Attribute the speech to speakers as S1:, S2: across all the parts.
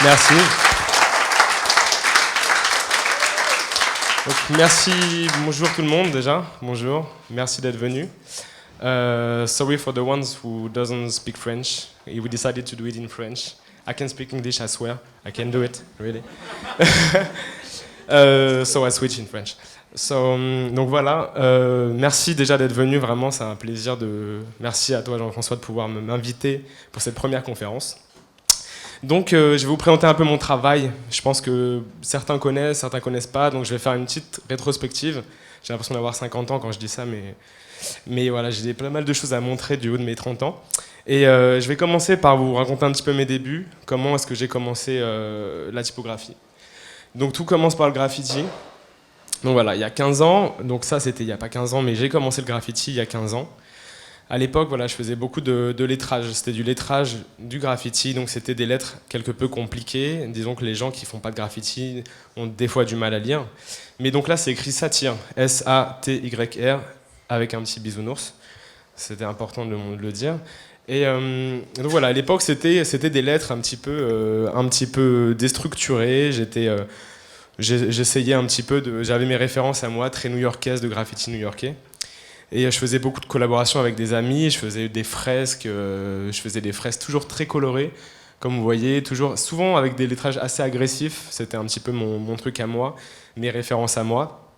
S1: Merci. Donc, merci, bonjour tout le monde déjà, bonjour, merci d'être venu. Sorry for the ones who doesn't speak French. We decided to do it in French. I can speak English, I swear. I can do it, really. So I switch in French. Donc voilà, merci déjà d'être venu, vraiment c'est un plaisir Merci à toi Jean-François de pouvoir m'inviter pour cette première conférence. Donc je vais vous présenter un peu mon travail. Je pense que certains connaissent pas, donc je vais faire une petite rétrospective. J'ai l'impression d'avoir 50 ans quand je dis ça, mais voilà, j'ai pas mal de choses à montrer du haut de mes 30 ans. Et je vais commencer par vous raconter un petit peu mes débuts, comment est-ce que j'ai commencé la typographie. Donc tout commence par le graffiti. Donc voilà, il y a 15 ans, donc ça c'était il n'y a pas 15 ans, mais j'ai commencé le graffiti il y a 15 ans. À l'époque, voilà, je faisais beaucoup de lettrage. C'était du lettrage du graffiti, donc c'était des lettres quelque peu compliquées. Disons que les gens qui font pas de graffiti ont des fois du mal à lire. Mais donc là, c'est écrit Satyr, S-A-T-Y-R, avec un petit bisounours. C'était important de le dire. Et donc voilà, à l'époque, c'était des lettres un petit peu déstructurées. J'essayais un petit peu j'avais mes références à moi, très new-yorkaises de graffiti new-yorkais. Et je faisais beaucoup de collaborations avec des amis, je faisais des fresques toujours très colorées, comme vous voyez, souvent avec des lettrages assez agressifs. C'était un petit peu mon truc à moi, mes références à moi.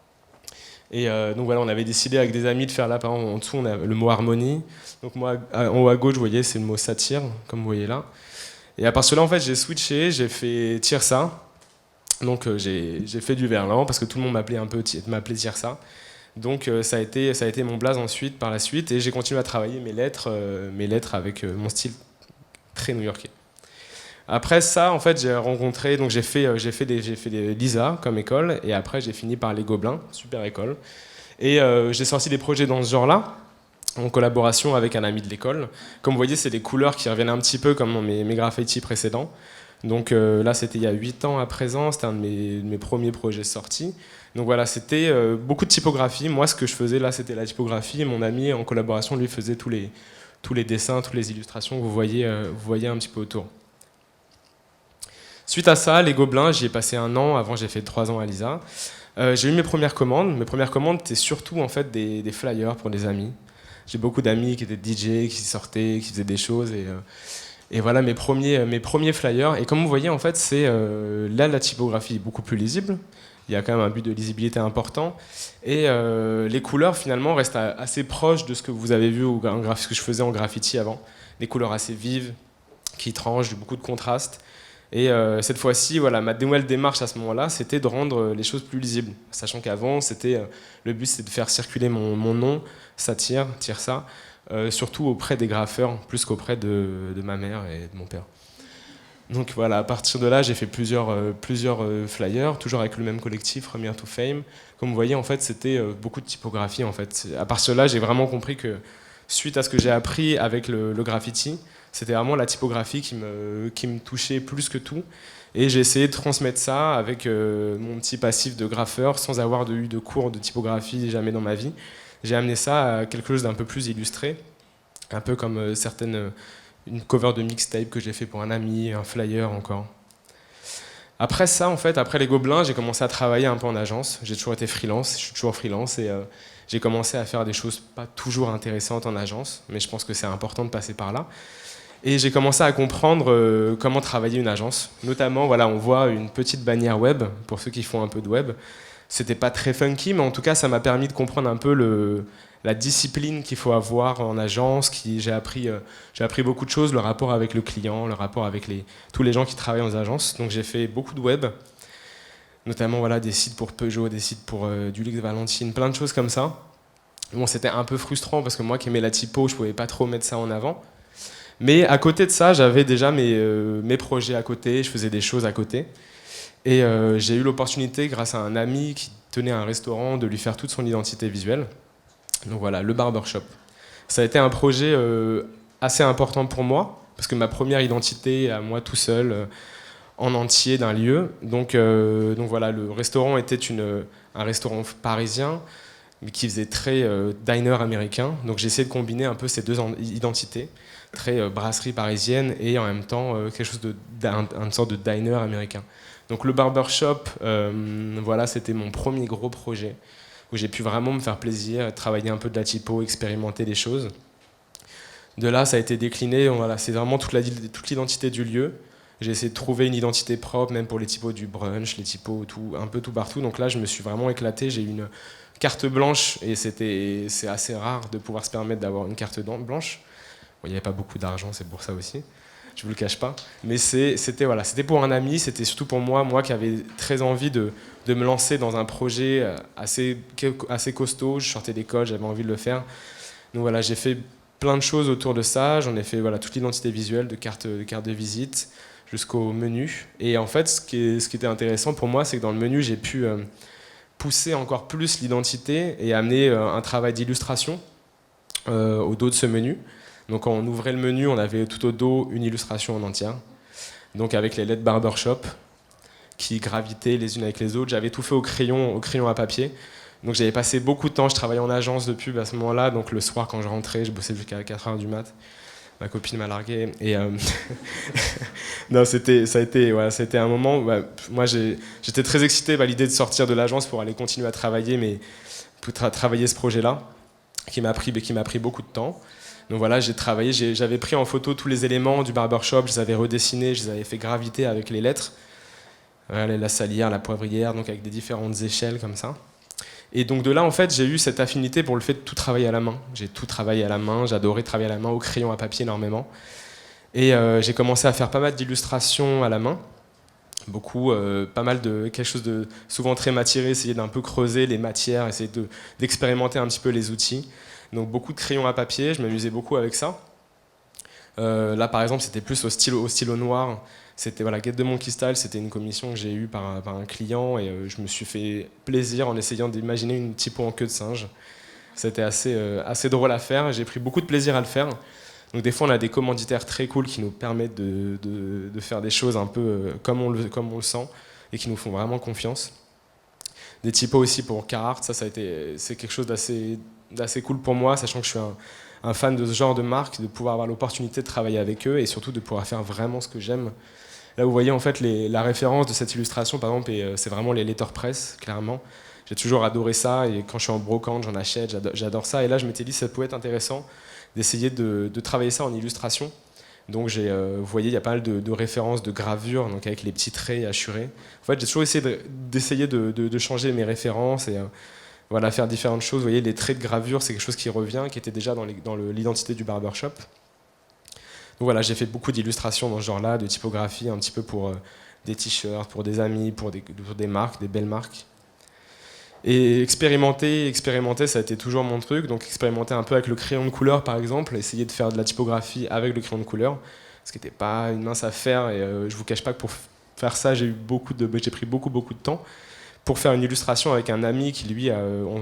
S1: Et donc voilà, on avait décidé avec des amis de faire là, par exemple, en dessous, on a le mot harmonie. Donc moi, en haut à gauche, vous voyez, c'est le mot satire, comme vous voyez là. Et à partir de là, en fait, j'ai switché, j'ai fait Tirsa. Donc j'ai fait du verlan parce que tout le monde m'appelait Tirsa. Donc ça a été mon blaze ensuite, par la suite, et j'ai continué à travailler mes lettres avec mon style très new-yorkais. Après ça, en fait, j'ai fait des Lisa comme école, et après j'ai fini par les Gobelins, super école. Et j'ai sorti des projets dans ce genre-là, en collaboration avec un ami de l'école. Comme vous voyez, c'est des couleurs qui reviennent un petit peu comme dans mes graffitis précédents. Donc là, c'était il y a 8 ans à présent, c'était un de mes premiers projets sortis. Donc voilà, c'était beaucoup de typographie. Moi, ce que je faisais là, c'était la typographie. Et mon ami, en collaboration, lui faisait tous les dessins, toutes les illustrations que vous voyez un petit peu autour. Suite à ça, les Gobelins, j'y ai passé 1 an. Avant, j'ai fait 3 ans à Lisa. J'ai eu mes premières commandes. Mes premières commandes, c'était surtout en fait des flyers pour des amis. J'ai beaucoup d'amis qui étaient DJ, qui sortaient, qui faisaient des choses. Et voilà mes premiers flyers. Et comme vous voyez, en fait, là, la typographie est beaucoup plus lisible. Il y a quand même un but de lisibilité important. Et les couleurs, finalement, restent assez proches de ce que vous avez vu ce que je faisais en graffiti avant. Des couleurs assez vives, qui tranchent, beaucoup de contraste. Et cette fois-ci, voilà, ma nouvelle démarche à ce moment-là, c'était de rendre les choses plus lisibles. Sachant qu'avant, le but, c'était de faire circuler mon nom, Satyr, Tirsa, surtout auprès des graffeurs, plus qu'auprès de ma mère et de mon père. Donc voilà, à partir de là, j'ai fait plusieurs flyers, toujours avec le même collectif, Premiere to Fame. Comme vous voyez, en fait, c'était beaucoup de typographie. En fait. À partir de là, j'ai vraiment compris que, suite à ce que j'ai appris avec le graffiti, c'était vraiment la typographie qui me touchait plus que tout. Et j'ai essayé de transmettre ça avec mon petit passif de graffeur, sans avoir eu de cours de typographie jamais dans ma vie. J'ai amené ça à quelque chose d'un peu plus illustré, un peu comme une cover de mixtape que j'ai fait pour un ami, un flyer encore. Après ça, en fait, après les Gobelins, j'ai commencé à travailler un peu en agence. J'ai toujours été freelance, je suis toujours freelance, et j'ai commencé à faire des choses pas toujours intéressantes en agence, mais je pense que c'est important de passer par là. Et j'ai commencé à comprendre comment travailler une agence. Notamment, voilà, on voit une petite bannière web, pour ceux qui font un peu de web. C'était pas très funky, mais en tout cas, ça m'a permis de comprendre un peu la discipline qu'il faut avoir en agence. J'ai appris beaucoup de choses, le rapport avec le client, le rapport avec tous les gens qui travaillent dans les agences. Donc j'ai fait beaucoup de web, notamment voilà, des sites pour Peugeot, des sites pour Dulux Valentine, plein de choses comme ça. Bon, c'était un peu frustrant parce que moi qui aimais la typo, je pouvais pas trop mettre ça en avant. Mais à côté de ça, j'avais déjà mes projets à côté, je faisais des choses à côté. Et j'ai eu l'opportunité, grâce à un ami qui tenait un restaurant, de lui faire toute son identité visuelle. Donc voilà, le barbershop. Ça a été un projet assez important pour moi, parce que ma première identité à moi tout seul, en entier d'un lieu. Donc voilà, le restaurant était un restaurant parisien, mais qui faisait très diner américain. Donc j'ai essayé de combiner un peu ces deux identités, très brasserie parisienne et en même temps quelque chose une sorte de diner américain. Donc le barbershop, voilà, c'était mon premier gros projet où j'ai pu vraiment me faire plaisir, travailler un peu de la typo, expérimenter des choses. De là, ça a été décliné, voilà, c'est vraiment toute l'identité du lieu. J'ai essayé de trouver une identité propre, même pour les typos du brunch, les typos un peu tout partout. Donc là, je me suis vraiment éclaté. J'ai eu une carte blanche et c'est assez rare de pouvoir se permettre d'avoir une carte blanche. Bon, il n'y avait pas beaucoup d'argent, c'est pour ça aussi. Je vous le cache pas. Mais c'était voilà, c'était pour un ami, c'était surtout pour moi qui avait très envie de me lancer dans un projet assez costaud. Je sortais d'école, j'avais envie de le faire. Donc voilà, j'ai fait plein de choses autour de ça. J'en ai fait voilà, toute l'identité visuelle, de carte de visite jusqu'au menu. Et en fait, ce qui était intéressant pour moi, c'est que dans le menu, j'ai pu pousser encore plus l'identité et amener un travail d'illustration au dos de ce menu. Donc quand on ouvrait le menu, on avait tout au dos une illustration en entière. Donc avec les lettres barbershop qui gravitaient les unes avec les autres. J'avais tout fait au crayon à papier. Donc j'avais passé beaucoup de temps, je travaillais en agence de pub à ce moment-là, donc le soir quand je rentrais, je bossais jusqu'à 4h du mat'. Ma copine m'a largué et non, c'était un moment où, moi j'étais très excité à l'idée de sortir de l'agence pour aller continuer à travailler, mais pour travailler ce projet-là qui m'a pris beaucoup de temps. Donc voilà, j'ai travaillé, j'avais pris en photo tous les éléments du barbershop, je les avais redessinés, je les avais fait graviter avec les lettres, la salière, la poivrière, donc avec des différentes échelles comme ça. Et donc de là, en fait, j'ai eu cette affinité pour le fait de tout travailler à la main. J'ai tout travaillé à la main, j'adorais travailler à la main, au crayon à papier énormément. Et j'ai commencé à faire pas mal d'illustrations à la main. Beaucoup, pas mal de quelque chose de souvent très matiéré, essayer d'un peu creuser les matières, essayer d'expérimenter un petit peu les outils. Donc beaucoup de crayons à papier, je m'amusais beaucoup avec ça. Là par exemple c'était plus au stylo noir, c'était voilà, Get the Monkey Style, c'était une commission que j'ai eue par un client et je me suis fait plaisir en essayant d'imaginer une typo en queue de singe. C'était assez drôle à faire, j'ai pris beaucoup de plaisir à le faire. Donc des fois on a des commanditaires très cool qui nous permettent de faire des choses un peu comme on le sent et qui nous font vraiment confiance. Des typos aussi pour Carhartt, c'est quelque chose d'assez cool pour moi, sachant que je suis un fan de ce genre de marque, de pouvoir avoir l'opportunité de travailler avec eux et surtout de pouvoir faire vraiment ce que j'aime. Là vous voyez en fait la référence de cette illustration par exemple, c'est vraiment les letterpress, clairement. J'ai toujours adoré ça et quand je suis en brocante j'en achète, j'adore ça. Et là je m'étais dit que ça pouvait être intéressant d'essayer de travailler ça en illustration. Donc vous voyez, il y a pas mal de références de gravure, donc avec les petits traits hachurés. En fait, j'ai toujours essayé d'essayer de changer mes références et voilà, faire différentes choses. Vous voyez, les traits de gravure, c'est quelque chose qui revient, qui était déjà dans l'identité du barbershop. Donc voilà, j'ai fait beaucoup d'illustrations dans ce genre-là, de typographie, un petit peu pour des t-shirts, pour des amis, pour des marques, des belles marques. Et expérimenter, ça a été toujours mon truc. Donc expérimenter un peu avec le crayon de couleur, par exemple, essayer de faire de la typographie avec le crayon de couleur, ce qui n'était pas une mince affaire. Et je vous cache pas que pour faire ça, j'ai pris beaucoup de temps pour faire une illustration avec un ami qui lui,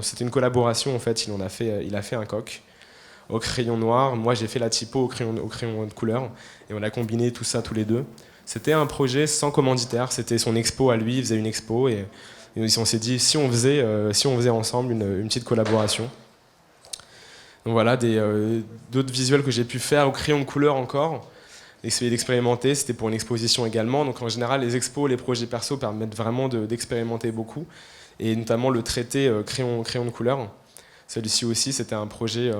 S1: c'était une collaboration en fait. Il a fait un coq au crayon noir. Moi, j'ai fait la typo au crayon de couleur et on a combiné tout ça tous les deux. C'était un projet sans commanditaire. C'était son expo à lui. Il faisait une expo et on s'est dit si on faisait ensemble une petite collaboration. Donc voilà, d'autres visuels que j'ai pu faire au crayon de couleur encore, essayer d'expérimenter, c'était pour une exposition également. Donc en général, les expos, les projets perso permettent vraiment d'expérimenter beaucoup, et notamment le traité crayon de couleur. Celui-ci aussi, c'était un projet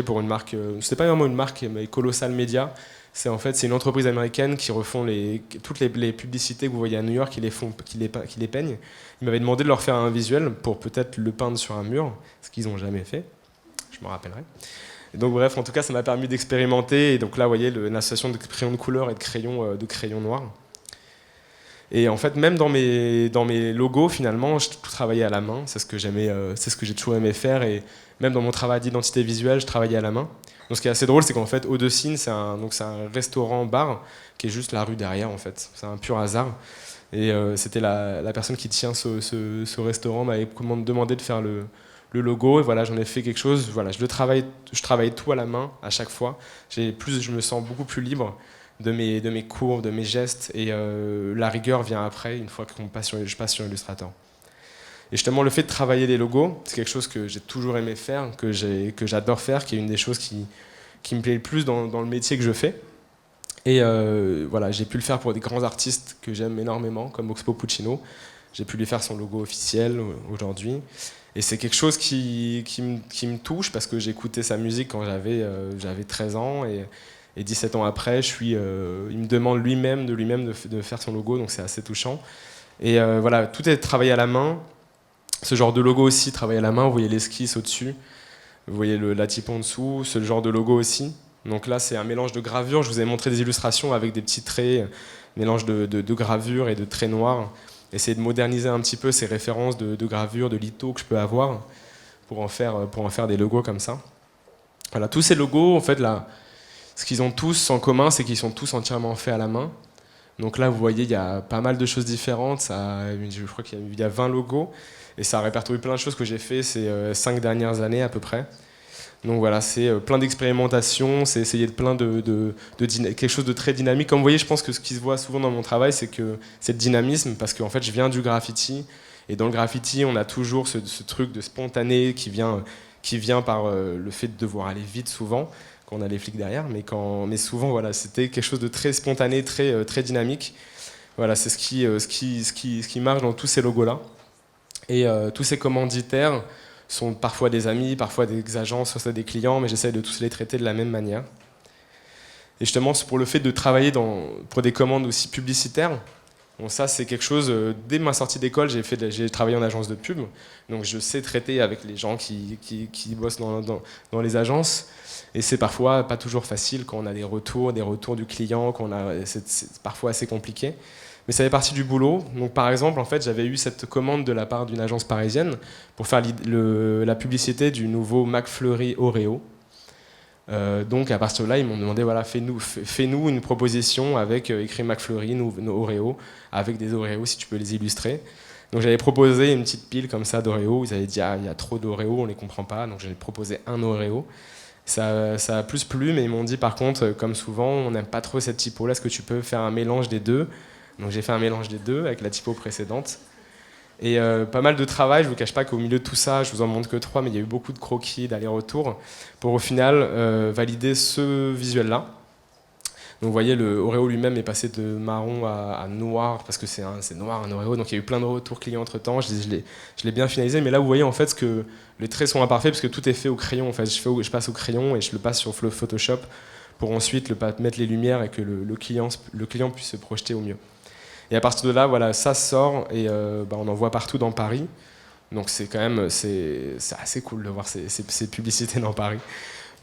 S1: pour une marque, c'était pas vraiment une marque, mais Colossal Media. C'est une entreprise américaine qui refont toutes les publicités que vous voyez à New York, qui les peignent. Ils m'avaient demandé de leur faire un visuel pour peut-être le peindre sur un mur, ce qu'ils n'ont jamais fait. Je me rappellerai. Et donc bref, en tout cas, ça m'a permis d'expérimenter. Et donc là, vous voyez, l'association de crayons de couleur et de crayons noirs. Et en fait, même dans mes logos, finalement, je travaillais à la main. C'est ce que j'aimais, c'est ce que j'ai toujours aimé faire. Et même dans mon travail d'identité visuelle, je travaillais à la main. Donc ce qui est assez drôle, c'est qu'en fait, Odocine, c'est un restaurant-bar qui est juste la rue derrière, en fait. C'est un pur hasard. Et c'était la personne qui tient ce restaurant m'avait demandé de faire le logo. Et voilà, j'en ai fait quelque chose. Voilà, je travaille tout à la main à chaque fois. Je me sens beaucoup plus libre de mes courbes, de mes gestes. Et la rigueur vient après, une fois je passe sur Illustrator. Et justement, le fait de travailler les logos, c'est quelque chose que j'ai toujours aimé faire, que j'adore faire, qui est une des choses qui me plaît le plus dans le métier que je fais. Et voilà, j'ai pu le faire pour des grands artistes que j'aime énormément, comme Oxpo Puccino. J'ai pu lui faire son logo officiel aujourd'hui. Et c'est quelque chose qui me touche parce que j'écoutais sa musique quand j'avais 13 ans et 17 ans après, il me demande lui-même de faire son logo, donc c'est assez touchant. Et voilà, tout est travaillé à la main. Ce genre de logo aussi, travaillé à la main, vous voyez l'esquisse au-dessus, vous voyez la type en dessous, ce genre de logo aussi. Donc là, c'est un mélange de gravure. Je vous ai montré des illustrations avec des petits traits, mélange de gravure et de traits noirs. Essayer de moderniser un petit peu ces références de gravure, de litho que je peux avoir pour en faire des logos comme ça. Voilà, tous ces logos, en fait, là, ce qu'ils ont tous en commun, c'est qu'ils sont tous entièrement faits à la main. Donc là, vous voyez, il y a pas mal de choses différentes. Je crois qu'il y a 20 logos. Et ça répertorie plein de choses que j'ai fait ces 5 dernières années à peu près. Donc voilà, c'est plein d'expérimentations, c'est essayer quelque chose de très dynamique. Comme vous voyez, je pense que ce qui se voit souvent dans mon travail, c'est le dynamisme, parce qu'en fait, je viens du graffiti. Et dans le graffiti, on a toujours ce truc de spontané qui vient par le fait de devoir aller vite souvent, quand on a les flics derrière. Mais souvent, voilà, c'était quelque chose de très spontané, très dynamique. Voilà, c'est ce qui marche dans tous ces logos-là. Et tous ces commanditaires sont parfois des amis, parfois des agences, soit des clients, mais j'essaie de tous les traiter de la même manière. Et justement, c'est pour le fait de travailler pour des commandes aussi publicitaires. Bon, ça, c'est quelque chose, dès ma sortie d'école, j'ai travaillé en agence de pub, donc je sais traiter avec les gens qui bossent dans les agences. Et c'est parfois pas toujours facile quand on a des retours du client, c'est parfois assez compliqué. Mais ça fait partie du boulot. Donc, par exemple, en fait, j'avais eu cette commande de la part d'une agence parisienne pour faire la publicité du nouveau McFlurry Oreo. Donc, à partir de là, ils m'ont demandé, voilà, fais-nous une proposition avec écrit McFlurry, nos Oreo, avec des Oreos, si tu peux les illustrer. Donc, j'avais proposé une petite pile comme ça d'Oreo. Ils avaient dit, ah, il y a trop d'Oreo, on les comprend pas. Donc, j'avais proposé un Oreo. Ça a plus plu, mais ils m'ont dit, par contre, comme souvent, on n'aime pas trop cette typo-là. Est-ce que tu peux faire un mélange des deux? Donc j'ai fait un mélange des deux avec la typo précédente. Et pas mal de travail, je ne vous cache pas qu'au milieu de tout ça, je vous en montre que 3, mais il y a eu beaucoup de croquis, d'allers-retours, pour au final valider ce visuel-là. Donc vous voyez, le Oreo lui-même est passé de marron à noir, parce que c'est noir un Oreo, donc il y a eu plein de retours clients entre-temps, je l'ai bien finalisé, mais là vous voyez en fait que les traits sont imparfaits, parce que tout est fait au crayon, en fait. Je passe au crayon et je le passe sur Photoshop, pour ensuite mettre les lumières et que le client puisse se projeter au mieux. Et à partir de là, voilà, ça sort et on en voit partout dans Paris. Donc c'est quand même c'est assez cool de voir ces publicités dans Paris.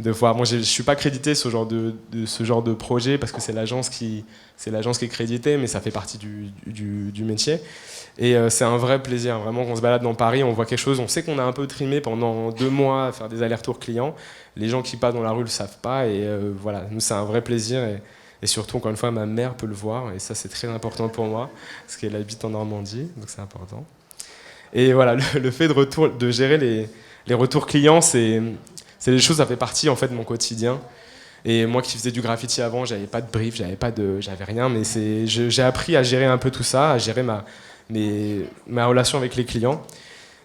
S1: De voir, moi je suis pas crédité ce genre de projet parce que c'est l'agence qui est créditée, mais ça fait partie du métier. Et c'est un vrai plaisir, vraiment, qu'on se balade dans Paris, on voit quelque chose, on sait qu'on a un peu trimé pendant 2 mois à faire des allers-retours clients. Les gens qui passent dans la rue le savent pas et voilà, nous c'est un vrai plaisir. Et surtout, encore une fois, ma mère peut le voir, et ça c'est très important pour moi, parce qu'elle habite en Normandie, donc c'est important. Et voilà, le fait de gérer les retours clients, c'est des choses, ça fait partie en fait de mon quotidien. Et moi qui faisais du graffiti avant, j'avais pas de brief, j'avais rien, mais j'ai appris à gérer un peu tout ça, à gérer ma relation avec les clients.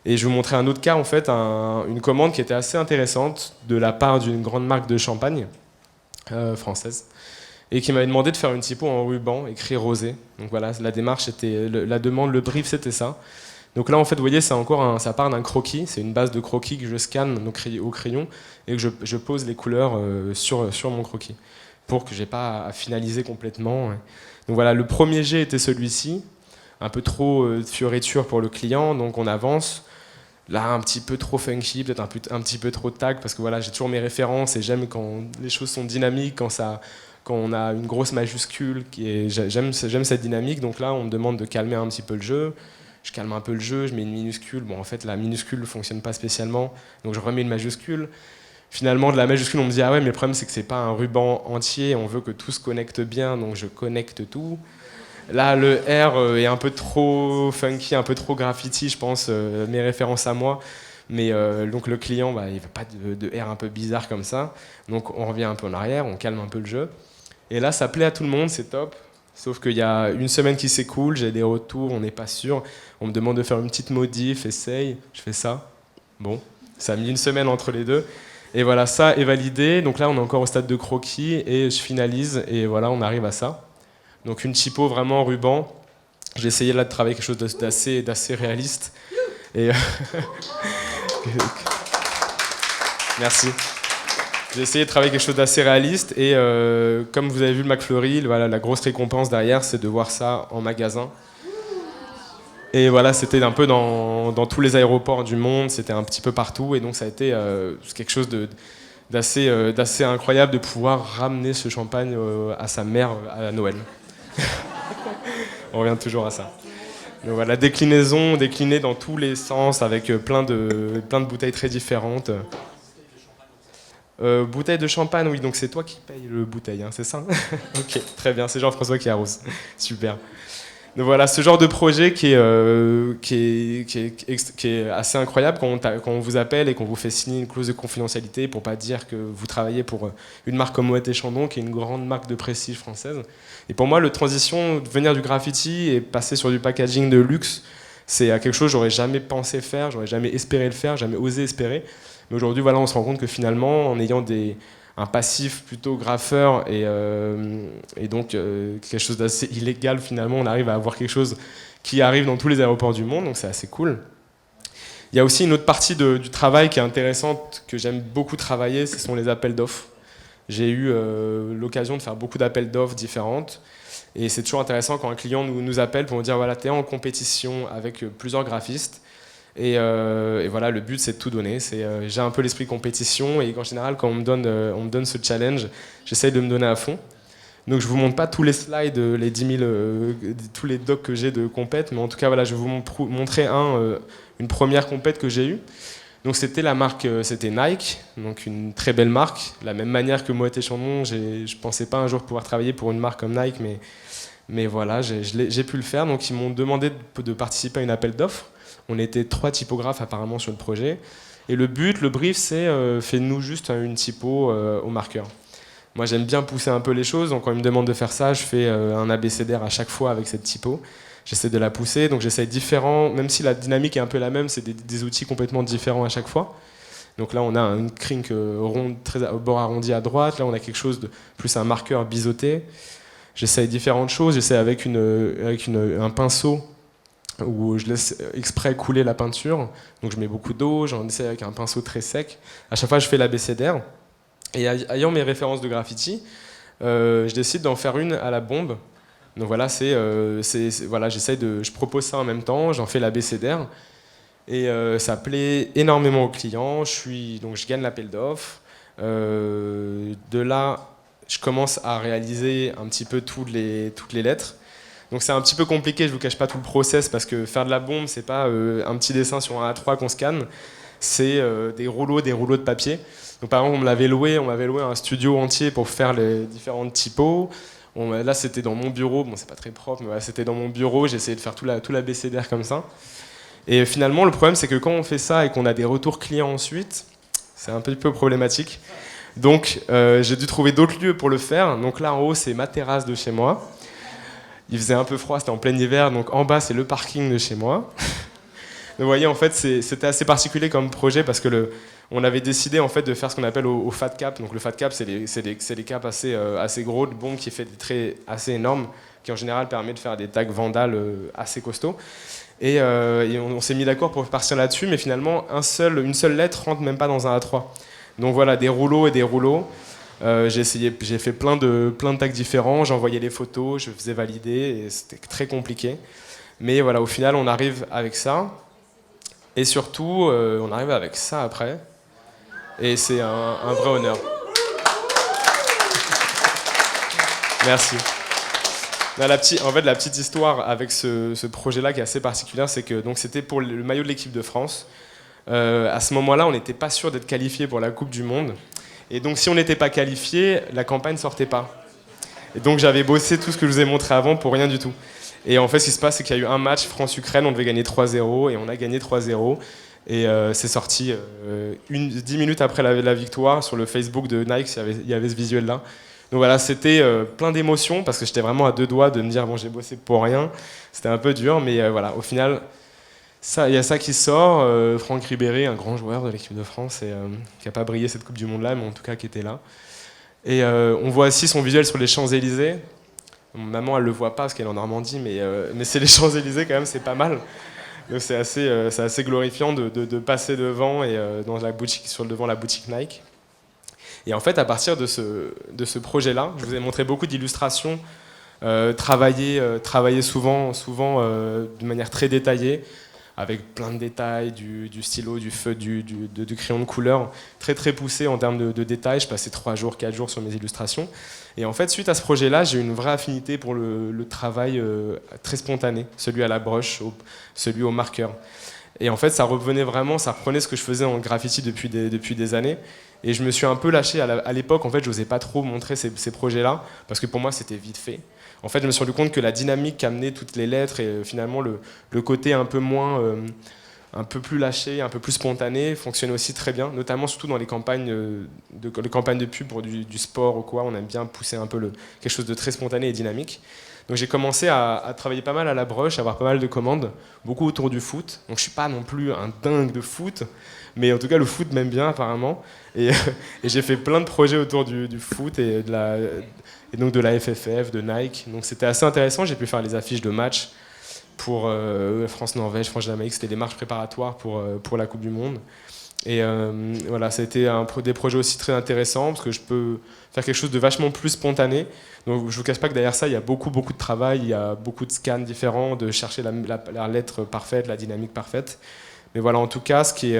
S1: Et je vais vous montrer un autre cas, en fait, une commande qui était assez intéressante de la part d'une grande marque de champagne française, et qui m'avait demandé de faire une typo en ruban écrit rosé. Donc voilà, la démarche était, la demande, le brief, c'était ça. Donc là, en fait, vous voyez, ça part d'un croquis, c'est une base de croquis que je scanne au crayon et que je pose les couleurs sur mon croquis pour que j'ai pas à finaliser complètement. Donc voilà, le premier jet était celui-ci, un peu trop de fioriture pour le client, donc on avance. Là, un petit peu trop funky, peut-être un petit peu trop tag, parce que voilà, j'ai toujours mes références et j'aime quand les choses sont dynamiques, quand on a une grosse majuscule, j'aime cette dynamique. Donc là, on me demande de calmer un petit peu le jeu. Je calme un peu le jeu, je mets une minuscule. Bon, en fait, la minuscule ne fonctionne pas spécialement, donc je remets une majuscule. Finalement, de la majuscule, on me dit « Ah ouais, mais le problème, c'est que c'est pas un ruban entier, on veut que tout se connecte bien, donc je connecte tout. » Là, le R est un peu trop funky, un peu trop graffiti, je pense, mes références à moi. Mais donc le client, il ne veut pas de R un peu bizarre comme ça. Donc on revient un peu en arrière, on calme un peu le jeu. Et là, ça plaît à tout le monde, c'est top. Sauf qu'il y a une semaine qui s'écoule, j'ai des retours, on n'est pas sûr. On me demande de faire une petite modif, essaye, je fais ça. Bon, ça a mis une semaine entre les deux. Et voilà, ça est validé. Donc là, on est encore au stade de croquis et je finalise. Et voilà, on arrive à ça. Donc une typo vraiment ruban. J'ai essayé là de travailler quelque chose d'assez réaliste. Et merci. J'ai essayé de travailler quelque chose d'assez réaliste et comme vous avez vu le McFlurry, voilà, la grosse récompense derrière, c'est de voir ça en magasin. Et voilà, c'était un peu dans tous les aéroports du monde, c'était un petit peu partout et donc ça a été quelque chose d'assez incroyable de pouvoir ramener ce champagne à sa mère à Noël. On revient toujours à ça. Donc voilà, déclinaison, déclinée dans tous les sens avec plein de bouteilles très différentes. Bouteille de champagne, oui, donc c'est toi qui payes le bouteille, hein, c'est ça? Ok, très bien, c'est Jean-François qui arrose. Super. Donc voilà, ce genre de projet qui est assez incroyable quand on vous appelle et qu'on vous fait signer une clause de confidentialité pour pas dire que vous travaillez pour une marque comme Moët & Chandon, qui est une grande marque de prestige française. Et pour moi, la transition de venir du graffiti et passer sur du packaging de luxe, c'est quelque chose que j'aurais jamais pensé faire, j'aurais jamais espéré le faire, jamais osé espérer. Mais aujourd'hui, voilà, on se rend compte que finalement, en ayant un passif plutôt graffeur et donc quelque chose d'assez illégal, finalement, on arrive à avoir quelque chose qui arrive dans tous les aéroports du monde, donc c'est assez cool. Il y a aussi une autre partie du travail qui est intéressante, que j'aime beaucoup travailler, ce sont les appels d'offres. J'ai eu l'occasion de faire beaucoup d'appels d'offres différentes, et c'est toujours intéressant quand un client nous appelle pour nous dire, voilà, tu es en compétition avec plusieurs graphistes, et voilà, le but c'est de tout donner. J'ai un peu l'esprit compétition et en général quand on me donne ce challenge, j'essaye de me donner à fond. Donc je vous montre pas tous les slides, les 10 000, tous les docs que j'ai de compète, mais en tout cas voilà, je vais vous montrer une première compète que j'ai eue. Donc c'était la marque, c'était Nike, donc une très belle marque. De la même manière que Moët & Chandon, je pensais pas un jour pouvoir travailler pour une marque comme Nike, mais voilà, j'ai pu le faire. Donc ils m'ont demandé de participer à une appel d'offres. On était 3 typographes apparemment sur le projet. Et le brief, c'est fais-nous juste une typo au marqueur. Moi, j'aime bien pousser un peu les choses. Donc, quand ils me demandent de faire ça, je fais un abécédaire à chaque fois avec cette typo. J'essaie de la pousser. Donc, j'essaie différents. Même si la dynamique est un peu la même, c'est des outils complètement différents à chaque fois. Donc là, on a une crink ronde, très au bord arrondi à droite. Là, on a quelque chose de plus un marqueur biseauté. J'essaie différentes choses. J'essaie avec un pinceau où je laisse exprès couler la peinture. Donc je mets beaucoup d'eau, j'en essaie avec un pinceau très sec. À chaque fois, je fais l'abécédaire. Et ayant mes références de graffiti, je décide d'en faire une à la bombe. Donc voilà, voilà, je propose ça en même temps, j'en fais l'abécédaire. Et ça plaît énormément aux clients. Donc je gagne l'appel d'offres. De là, je commence à réaliser un petit peu toutes les lettres. Donc c'est un petit peu compliqué, je ne vous cache pas tout le process, parce que faire de la bombe, c'est pas un petit dessin sur un A3 qu'on scanne, c'est des rouleaux de papier. Donc par exemple, on m'avait loué un studio entier pour faire les différentes typos. Là, c'était dans mon bureau, bon, c'est pas très propre, mais voilà, c'était dans mon bureau, j'ai essayé de faire tout l'abécédaire comme ça. Et finalement, le problème, c'est que quand on fait ça et qu'on a des retours clients ensuite, c'est un petit peu problématique. Donc j'ai dû trouver d'autres lieux pour le faire. Donc là, en haut, c'est ma terrasse de chez moi. Il faisait un peu froid, c'était en plein hiver, donc en bas c'est le parking de chez moi. Vous voyez, en fait, c'était assez particulier comme projet parce que on avait décidé en fait de faire ce qu'on appelle au fat cap. Donc le fat cap, c'est les caps assez gros de bombe qui fait des traits assez énormes, qui en général permet de faire des tags vandales assez costauds. Et on s'est mis d'accord pour partir là-dessus, mais finalement une seule lettre rentre même pas dans un A3. Donc voilà, des rouleaux et des rouleaux. J'ai fait plein de tags différents, j'envoyais les photos, je faisais valider et c'était très compliqué. Mais voilà, au final, on arrive avec ça. Et surtout, on arrive avec ça après. Et c'est un vrai honneur. Merci. La petite histoire avec ce projet-là qui est assez particulière, c'est que c'était pour le maillot de l'équipe de France. À ce moment-là, on n'était pas sûr d'être qualifié pour la Coupe du Monde. Et donc si on n'était pas qualifié, la campagne ne sortait pas. Et donc j'avais bossé tout ce que je vous ai montré avant pour rien du tout. Et en fait ce qui se passe, c'est qu'il y a eu un match France-Ukraine, on devait gagner 3-0 et on a gagné 3-0. Et c'est sorti 10 minutes après la victoire sur le Facebook de Nike, il y avait ce visuel-là. Donc voilà, c'était plein d'émotions parce que j'étais vraiment à deux doigts de me dire bon, j'ai bossé pour rien. C'était un peu dur, mais voilà, au final, il y a ça qui sort. Franck Ribéry, un grand joueur de l'équipe de France, et, qui n'a pas brillé cette Coupe du Monde-là, mais en tout cas qui était là. Et on voit aussi son visuel sur les Champs-Élysées. Maman, elle le voit pas parce qu'elle est en Normandie, mais c'est les Champs-Élysées quand même, c'est pas mal. Donc c'est assez glorifiant de passer devant et dans la boutique, devant la boutique Nike. Et en fait, à partir de ce projet-là, je vous ai montré beaucoup d'illustrations, travaillées souvent de manière très détaillée, avec plein de détails, du stylo, du feu, du crayon de couleur, très très poussé en termes de détails. Je passais 3 jours, 4 jours sur mes illustrations. Et en fait, suite à ce projet-là, j'ai eu une vraie affinité pour le travail très spontané, celui à la broche, celui au marqueur. Et en fait, ça reprenait ce que je faisais en graffiti depuis des années. Et je me suis un peu lâché à l'époque. En fait, je n'osais pas trop montrer ces projets-là, parce que pour moi, c'était vite fait. En fait, je me suis rendu compte que la dynamique qu'amenaient toutes les lettres et finalement le côté un peu un peu plus lâché, un peu plus spontané, fonctionnait aussi très bien, notamment surtout dans les campagnes de pub pour du sport ou quoi. On aime bien pousser un peu quelque chose de très spontané et dynamique. Donc j'ai commencé à travailler pas mal à la broche, à avoir pas mal de commandes, beaucoup autour du foot. Donc je suis pas non plus un dingue de foot, mais en tout cas le foot m'aime bien apparemment. Et j'ai fait plein de projets autour du foot et donc de la FFF, de Nike. Donc c'était assez intéressant. J'ai pu faire les affiches de matchs pour France-Norvège, France-Jamaïque. C'était des marches préparatoires pour la Coupe du Monde. Et voilà, ça a été des projets aussi très intéressants parce que je peux faire quelque chose de vachement plus spontané. Donc je vous cache pas que derrière ça, il y a beaucoup de travail, il y a beaucoup de scans différents, de chercher la lettre parfaite, la dynamique parfaite. Mais voilà, en tout cas, ce qui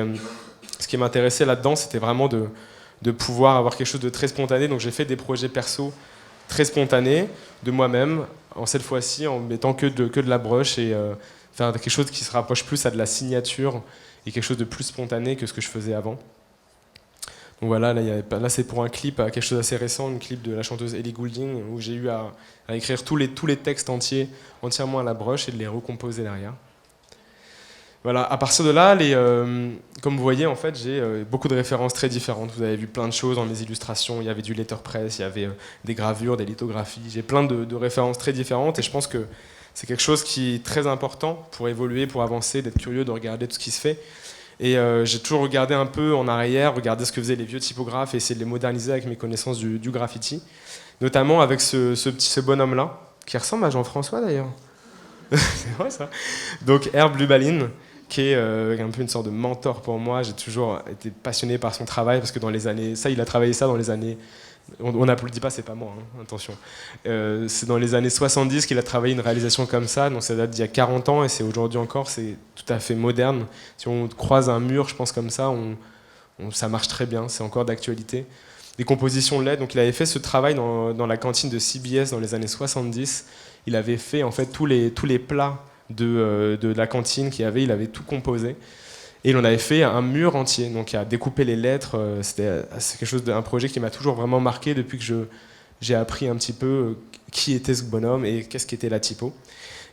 S1: m'intéressait là-dedans, c'était vraiment de pouvoir avoir quelque chose de très spontané. Donc j'ai fait des projets perso très spontanés de moi-même, cette fois-ci en mettant que de la broche et faire quelque chose qui se rapproche plus à de la signature et quelque chose de plus spontané que ce que je faisais avant. Donc voilà, là c'est pour un clip, quelque chose d'assez récent, un clip de la chanteuse Ellie Goulding, où j'ai eu à écrire tous les textes entièrement à la broche et de les recomposer derrière. Voilà, à partir de là, comme vous voyez, en fait, j'ai beaucoup de références très différentes. Vous avez vu plein de choses dans mes illustrations. Il y avait du letterpress, il y avait des gravures, des lithographies. J'ai plein de références très différentes et je pense que c'est quelque chose qui est très important pour évoluer, pour avancer, d'être curieux, de regarder tout ce qui se fait. Et j'ai toujours regardé un peu en arrière, regardé ce que faisaient les vieux typographes et essayer de les moderniser avec mes connaissances du graffiti. Notamment avec ce bonhomme-là, qui ressemble à Jean-François d'ailleurs. C'est vrai ça. Donc Herb Lubalin, qui est un peu une sorte de mentor pour moi. J'ai toujours été passionné par son travail parce que il a travaillé ça dans les années. On n'applaudit pas, c'est pas moi, hein, attention. C'est dans les années 70 qu'il a travaillé une réalisation comme ça, donc ça date d'il y a 40 ans et c'est aujourd'hui encore, c'est tout à fait moderne. Si on croise un mur, je pense comme ça, ça marche très bien, c'est encore d'actualité. Des compositions LED, donc il avait fait ce travail dans la cantine de CBS dans les années 70. Il avait fait en fait tous les plats de la cantine qu'il y avait, il avait tout composé. Et il en avait fait un mur entier, donc il a découpé les lettres. C'est un projet qui m'a toujours vraiment marqué depuis que j'ai appris un petit peu qui était ce bonhomme et qu'est-ce qu'était la typo.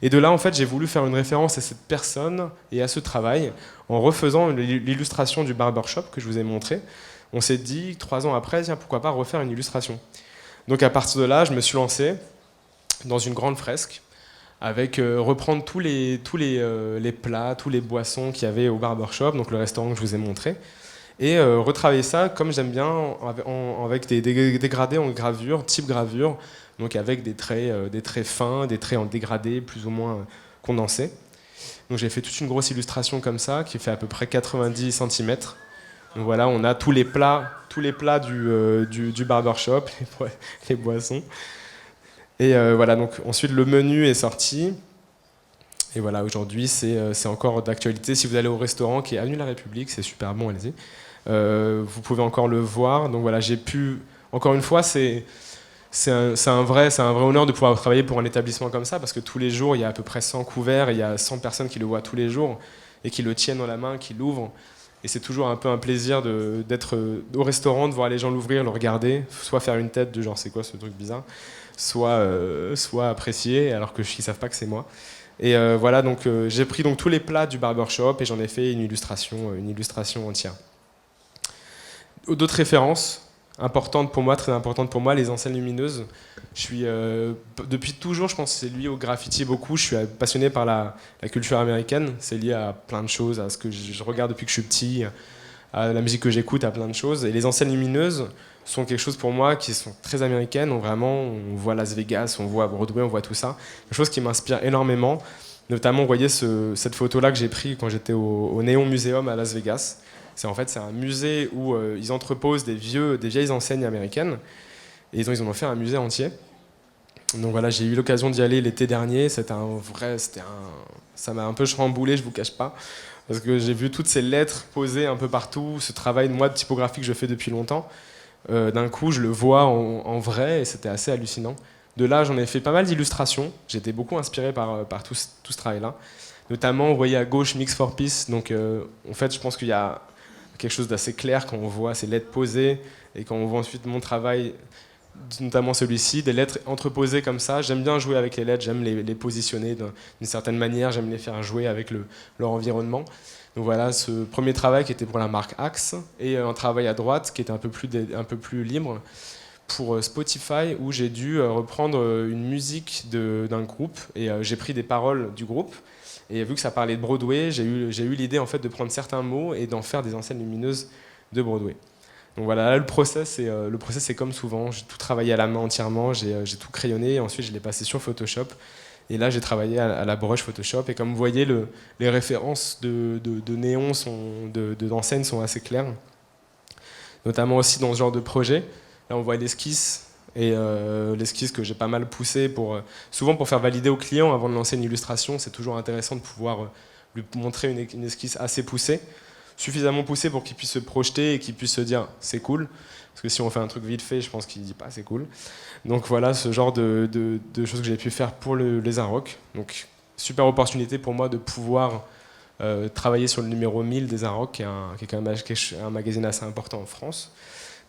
S1: Et de là, en fait, j'ai voulu faire une référence à cette personne et à ce travail en refaisant l'illustration du barbershop que je vous ai montré. On s'est dit, 3 ans après, tiens, pourquoi pas refaire une illustration. Donc à partir de là, je me suis lancé dans une grande fresque avec reprendre tous les plats, tous les boissons qu'il y avait au barbershop, donc le restaurant que je vous ai montré, et retravailler ça comme j'aime bien, avec des dégradés en gravure, type gravure, donc avec des traits fins, des traits en dégradé, plus ou moins condensés. Donc j'ai fait toute une grosse illustration comme ça, qui fait à peu près 90 cm. Donc voilà, on a tous les plats du barbershop, les boissons. Et voilà, donc ensuite le menu est sorti. Et voilà, aujourd'hui c'est encore d'actualité. Si vous allez au restaurant qui est Avenue de la République, c'est super bon, allez-y. Vous pouvez encore le voir. Donc voilà, j'ai pu. Encore une fois, c'est un vrai honneur de pouvoir travailler pour un établissement comme ça, parce que tous les jours, il y a à peu près 100 couverts, il y a 100 personnes qui le voient tous les jours et qui le tiennent dans la main, qui l'ouvrent. Et c'est toujours un peu un plaisir d'être au restaurant, de voir les gens l'ouvrir, le regarder, soit faire une tête de genre c'est quoi ce truc bizarre, soit apprécier alors qu'ils ne savent pas que c'est moi. Et voilà, donc j'ai pris donc tous les plats du barbershop et j'en ai fait une illustration entière. D'autres références importante pour moi, très importante pour moi, les enseignes lumineuses. Je suis, depuis toujours, je pense que c'est lié au graffiti beaucoup. Je suis passionné par la culture américaine. C'est lié à plein de choses, à ce que je regarde depuis que je suis petit, à la musique que j'écoute, à plein de choses. Et les enseignes lumineuses sont quelque chose pour moi qui sont très américaines. On voit Las Vegas, on voit Broadway, on voit tout ça. Quelque chose qui m'inspire énormément. Notamment, vous voyez cette photo-là que j'ai prise quand j'étais au Neon Museum à Las Vegas. C'est un musée où ils entreposent des vieilles enseignes américaines. Et ils en ont fait un musée entier. Donc voilà, j'ai eu l'occasion d'y aller l'été dernier. Ça m'a un peu chamboulé, je vous cache pas, parce que j'ai vu toutes ces lettres posées un peu partout, ce travail moi de typographie que je fais depuis longtemps. D'un coup, je le vois en vrai et c'était assez hallucinant. De là, j'en ai fait pas mal d'illustrations. J'étais beaucoup inspiré par tout ce travail-là. Notamment, vous voyez à gauche Mix for Peace. Donc, en fait, je pense qu'il y a quelque chose d'assez clair quand on voit ces lettres posées et quand on voit ensuite mon travail, notamment celui-ci, des lettres entreposées comme ça. J'aime bien jouer avec les lettres, j'aime les positionner d'une certaine manière, j'aime les faire jouer avec leur environnement. Donc voilà, ce premier travail qui était pour la marque Axe et un travail à droite qui était un peu plus libre pour Spotify où j'ai dû reprendre une musique d'un groupe et j'ai pris des paroles du groupe. Et vu que ça parlait de Broadway, j'ai eu l'idée en fait de prendre certains mots et d'en faire des enseignes lumineuses de Broadway. Donc voilà, là, le process c'est comme souvent. J'ai tout travaillé à la main entièrement, j'ai tout crayonné et ensuite je l'ai passé sur Photoshop. Et là, j'ai travaillé à la broche Photoshop. Et comme vous voyez, les références de néon, d'enseignes sont assez claires. Notamment aussi dans ce genre de projet. Là, on voit l'esquisse. Et l'esquisse que j'ai pas mal poussé souvent pour faire valider au client avant de lancer une illustration. C'est toujours intéressant de pouvoir lui montrer une esquisse assez poussée, suffisamment poussée pour qu'il puisse se projeter et qu'il puisse se dire c'est cool, parce que si on fait un truc vite fait, je pense qu'il dit pas c'est cool. Donc voilà ce genre de choses que j'ai pu faire pour les Arocs. Donc super opportunité pour moi de pouvoir travailler sur le numéro 1000 des Arocs, qui est quand même un magazine assez important en France.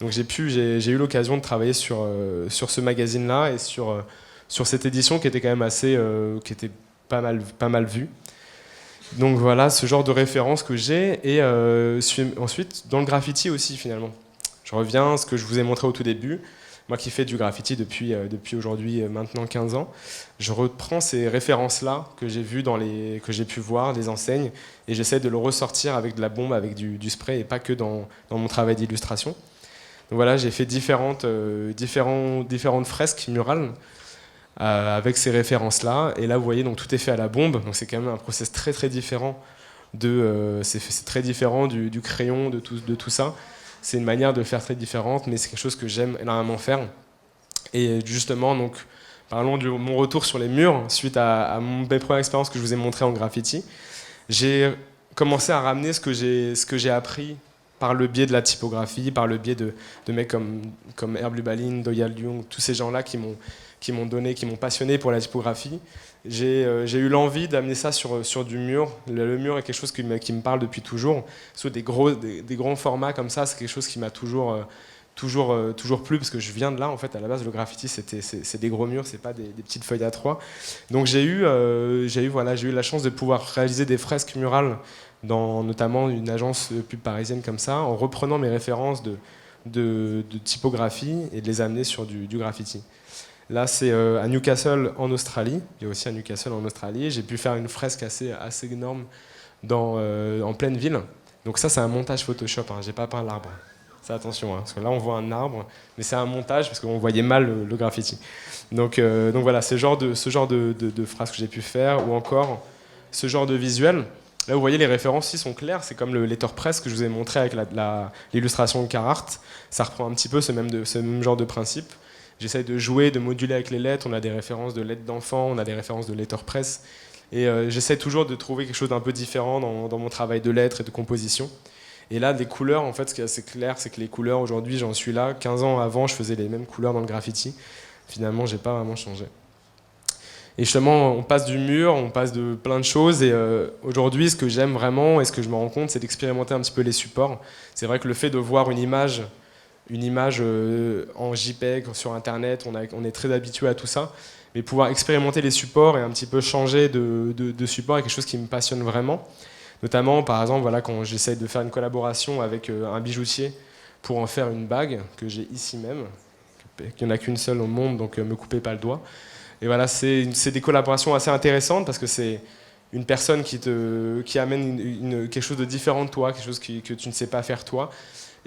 S1: Donc j'ai eu l'occasion de travailler sur ce magazine-là et sur cette édition qui était quand même qui était pas mal vue. Donc voilà, ce genre de référence que j'ai. Et ensuite, dans le graffiti aussi, finalement. Je reviens à ce que je vous ai montré au tout début. Moi qui fais du graffiti depuis aujourd'hui maintenant 15 ans, je reprends ces références-là que j'ai vues que j'ai pu voir, des enseignes, et j'essaie de le ressortir avec de la bombe, avec du spray, et pas que dans mon travail d'illustration. Donc voilà, j'ai fait différentes fresques murales avec ces références-là. Et là, vous voyez, donc tout est fait à la bombe. Donc c'est quand même un process très très différent c'est très différent du crayon, de tout ça. C'est une manière de le faire très différente, mais c'est quelque chose que j'aime énormément faire. Et justement, donc, parlons de mon retour sur les murs suite à mes premières expériences que je vous ai montrées en graffiti. J'ai commencé à ramener ce que j'ai appris par le biais de la typographie, par le biais de mecs comme Herb Lubalin, Doyal Young, tous ces gens-là qui m'ont passionné pour la typographie. J'ai eu l'envie d'amener ça sur du mur. Le mur est quelque chose qui me parle depuis toujours. Soit des grands formats comme ça, c'est quelque chose qui m'a toujours plu, parce que je viens de là, en fait, à la base, le graffiti, c'est des gros murs, c'est pas des petites feuilles A3. Donc j'ai eu la chance de pouvoir réaliser des fresques murales dans notamment une agence de pub parisienne comme ça, en reprenant mes références de typographie et de les amener sur du graffiti. Là, c'est à Newcastle en Australie. Il y a aussi à Newcastle en Australie. J'ai pu faire une fresque assez énorme en pleine ville. Donc ça, c'est un montage Photoshop. Hein. J'ai pas peint l'arbre. Ça, attention, hein, parce que là, on voit un arbre, mais c'est un montage parce qu'on voyait mal le graffiti. Donc voilà, ce genre de phrases que j'ai pu faire, ou encore ce genre de visuel. Là, vous voyez, les références ici sont claires. C'est comme le letterpress que je vous ai montré avec l'illustration de Carhartt. Ça reprend un petit peu ce même genre de principe. J'essaye de jouer, de moduler avec les lettres. On a des références de lettres d'enfants, on a des références de letterpress. Et j'essaie toujours de trouver quelque chose d'un peu différent dans mon travail de lettres et de composition. Et là, les couleurs, en fait, ce qui est assez clair, c'est que les couleurs, aujourd'hui, j'en suis là. 15 ans avant, je faisais les mêmes couleurs dans le graffiti. Finalement, j'ai pas vraiment changé. Et justement, on passe du mur, on passe de plein de choses. Et aujourd'hui, ce que j'aime vraiment et ce que je me rends compte, c'est d'expérimenter un petit peu les supports. C'est vrai que le fait de voir une image en JPEG sur Internet, on est très habitué à tout ça. Mais pouvoir expérimenter les supports et un petit peu changer de support est quelque chose qui me passionne vraiment. Notamment, par exemple, voilà, quand j'essaie de faire une collaboration avec un bijoutier pour en faire une bague que j'ai ici même, qu'il n'y en a qu'une seule au monde, donc me coupez pas le doigt. Et voilà, c'est des collaborations assez intéressantes parce que c'est une personne qui amène quelque chose de différent de toi, quelque chose que tu ne sais pas faire toi,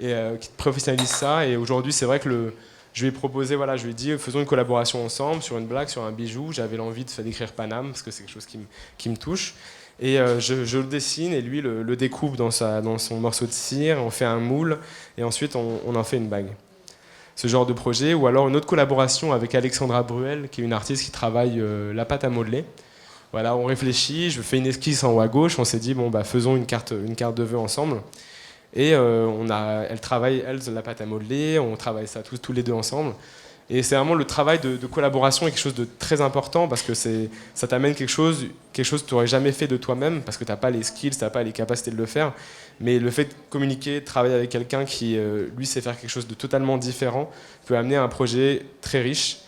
S1: et qui te professionnalise ça. Et aujourd'hui, c'est vrai que je lui ai proposé, voilà, je lui ai dit, faisons une collaboration ensemble sur une blague, sur un bijou. J'avais l'envie d'écrire Paname parce que c'est quelque chose qui me touche. Et je le dessine et lui le découpe dans son morceau de cire, on fait un moule et ensuite on en fait une bague. Ce genre de projet, ou alors une autre collaboration avec Alexandra Bruel, qui est une artiste qui travaille la pâte à modeler. Voilà, on réfléchit, je fais une esquisse en haut à gauche, on s'est dit, bon, bah, faisons une carte de vœux ensemble. Et elle travaille, elle, la pâte à modeler, on travaille ça tous les deux ensemble. Et c'est vraiment le travail de collaboration est quelque chose de très important parce que ça t'amène quelque chose que tu n'aurais jamais fait de toi-même parce que tu n'as pas les skills, tu n'as pas les capacités de le faire. Mais le fait de communiquer, de travailler avec quelqu'un qui, lui, sait faire quelque chose de totalement différent peut amener à un projet très riche.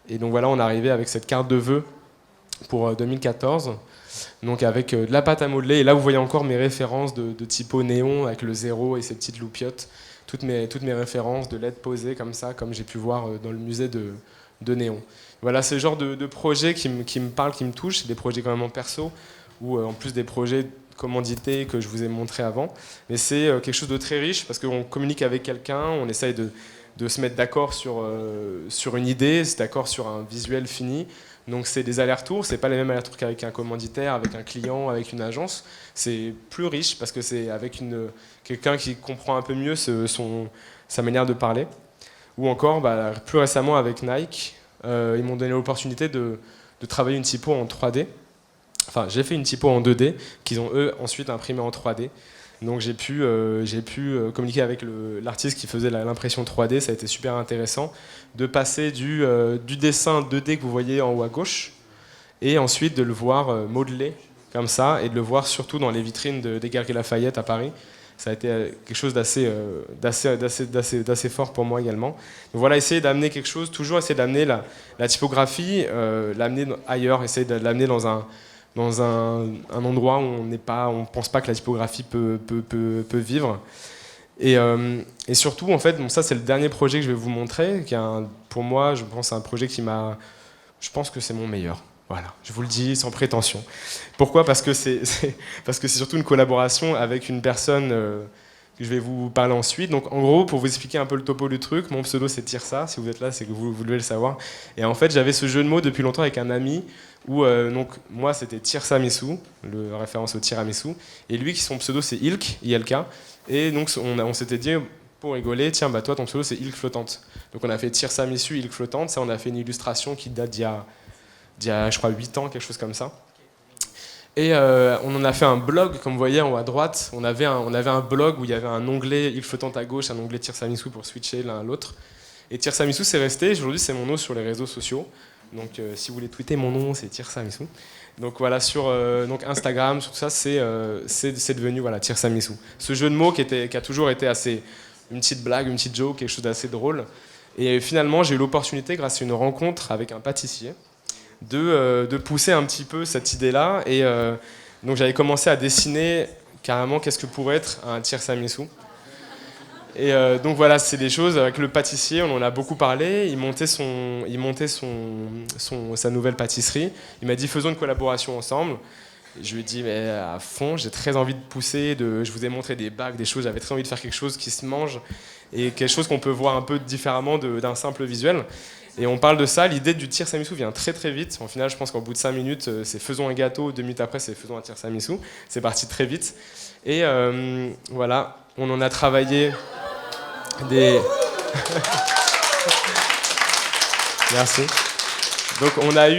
S1: Et donc voilà, on est arrivé avec cette carte de vœux pour 2014. Donc avec de la pâte à modeler. Et là, vous voyez encore mes références de typo néon avec le zéro et ces petites loupiottes. Toutes mes références de LED posées comme ça, comme j'ai pu voir dans le musée de Néon. Voilà, c'est le genre de projets qui me parlent, qui me touchent. C'est des projets quand même en perso, ou en plus des projets commandités que je vous ai montrés avant. Mais c'est quelque chose de très riche parce qu'on communique avec quelqu'un, on essaye de se mettre d'accord sur une idée, se d'accord sur un visuel fini. Donc c'est des allers-retours, c'est pas les mêmes allers-retours qu'avec un commanditaire, avec un client, avec une agence. C'est plus riche parce que c'est avec quelqu'un qui comprend un peu mieux sa manière de parler. Ou encore, plus récemment avec Nike, ils m'ont donné l'opportunité de travailler une typo en 3D. Enfin, j'ai fait une typo en 2D qu'ils ont eux ensuite imprimée en 3D. Donc j'ai pu communiquer avec l'artiste qui faisait l'impression 3D, ça a été super intéressant de passer du dessin 2D que vous voyez en haut à gauche et ensuite de le voir modelé comme ça et de le voir surtout dans les vitrines des Galeries Lafayette à Paris. Ça a été quelque chose d'assez fort pour moi également. Donc voilà, essayer d'amener quelque chose, toujours essayer d'amener la typographie, l'amener ailleurs, essayer de l'amener dans un endroit où on ne pense pas que la typographie peut vivre. Et surtout, en fait, ça c'est le dernier projet que je vais vous montrer, pour moi, je pense, c'est un projet je pense que c'est mon meilleur. Voilà, je vous le dis sans prétention. Pourquoi ? Parce que c'est surtout une collaboration avec une personne que je vais vous parler ensuite. Donc en gros, pour vous expliquer un peu le topo du truc, mon pseudo c'est Tirsa, si vous êtes là c'est que vous devez le savoir. Et en fait j'avais ce jeu de mots depuis longtemps avec un ami, où donc moi c'était Tirsamissou, le référence au tiramisu, et lui son pseudo c'est Ilk, ILK, et donc on s'était dit pour rigoler, tiens bah toi ton pseudo c'est Ilk flottante. Donc on a fait Tirsamissou, Ilk flottante, ça on a fait une illustration qui date d'il y a je crois 8 ans, quelque chose comme ça. Et on en a fait un blog, comme vous voyez en haut à droite, on avait un blog où il y avait un onglet Ilk flottante à gauche, un onglet Tirsamissou pour switcher l'un à l'autre. Et Tirsamissou c'est resté, aujourd'hui c'est mon nom sur les réseaux sociaux. Donc si vous voulez tweeter mon nom, c'est Tirsamissou. Donc voilà, sur donc Instagram, sur tout ça, c'est devenu voilà, Tirsamissou. Ce jeu de mots qui a toujours été une petite blague, une petite joke, quelque chose d'assez drôle. Et finalement, j'ai eu l'opportunité, grâce à une rencontre avec un pâtissier, de pousser un petit peu cette idée-là. Et donc j'avais commencé à dessiner carrément qu'est-ce que pourrait être un Tirsamissou. Et donc voilà, c'est des choses avec le pâtissier, on en a beaucoup parlé. Il montait sa nouvelle pâtisserie. Il m'a dit faisons une collaboration ensemble. Et je lui ai dit mais à fond, j'ai très envie de pousser. Je vous ai montré des bagues, des choses. J'avais très envie de faire quelque chose qui se mange et quelque chose qu'on peut voir un peu différemment d'un simple visuel. Et on parle de ça. L'idée du tiramisu vient très très vite. En final, je pense qu'en bout de 5 minutes, c'est faisons un gâteau. 2 minutes après, c'est faisons un tiramisu. C'est parti très vite. Et voilà, on en a travaillé. Merci. Donc on a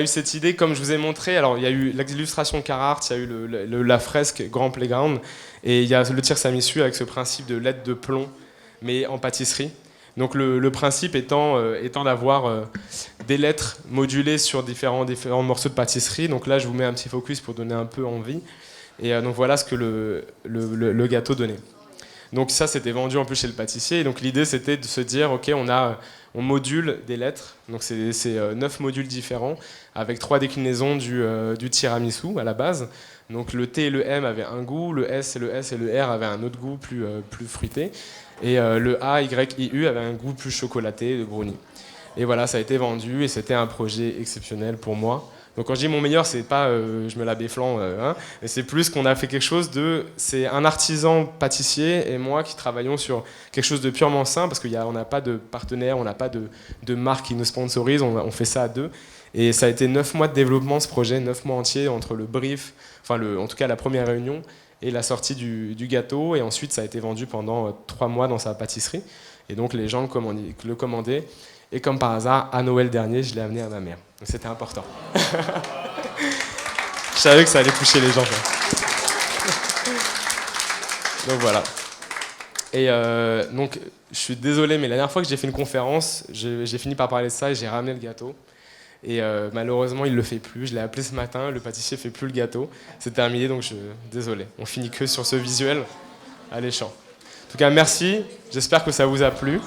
S1: eu cette idée, comme je vous ai montré. Alors il y a eu l'illustration Carhartt, il y a eu la fresque Grand Playground, et il y a le tiramisu avec ce principe de lettres de plomb, mais en pâtisserie. Donc le principe étant d'avoir des lettres modulées sur différents morceaux de pâtisserie. Donc là je vous mets un petit focus pour donner un peu envie. Et donc voilà ce que le gâteau donnait. Donc ça, c'était vendu en plus chez le pâtissier. Et donc l'idée, c'était de se dire, ok, on module des lettres. Donc c'est 9 modules différents avec 3 déclinaisons du tiramisu à la base. Donc le T et le M avaient un goût, le S et le R avaient un autre goût plus fruité. Et le A, Y, I, U avait un goût plus chocolaté de brownie. Et voilà, ça a été vendu et c'était un projet exceptionnel pour moi. Donc quand je dis mon meilleur, c'est pas je me la béflant, mais c'est plus qu'on a fait quelque chose c'est un artisan pâtissier et moi qui travaillons sur quelque chose de purement sain parce qu'on n'a pas de partenaire, on n'a pas de marque qui nous sponsorise, on fait ça à deux. Et ça a été 9 mois de développement ce projet, 9 mois entiers entre le brief, en tout cas la première réunion et la sortie du gâteau. Et ensuite ça a été vendu pendant 3 mois dans sa pâtisserie. Et donc les gens le commandaient. Et comme par hasard, à Noël dernier, je l'ai amené à ma mère. Donc c'était important. Je savais que ça allait toucher les gens. Donc voilà. Et donc je suis désolé, mais la dernière fois que j'ai fait une conférence, j'ai fini par parler de ça et j'ai ramené le gâteau. Et malheureusement, il ne le fait plus. Je l'ai appelé ce matin, le pâtissier ne fait plus le gâteau. C'est terminé, donc désolé. On finit que sur ce visuel alléchant. En tout cas, merci. J'espère que ça vous a plu.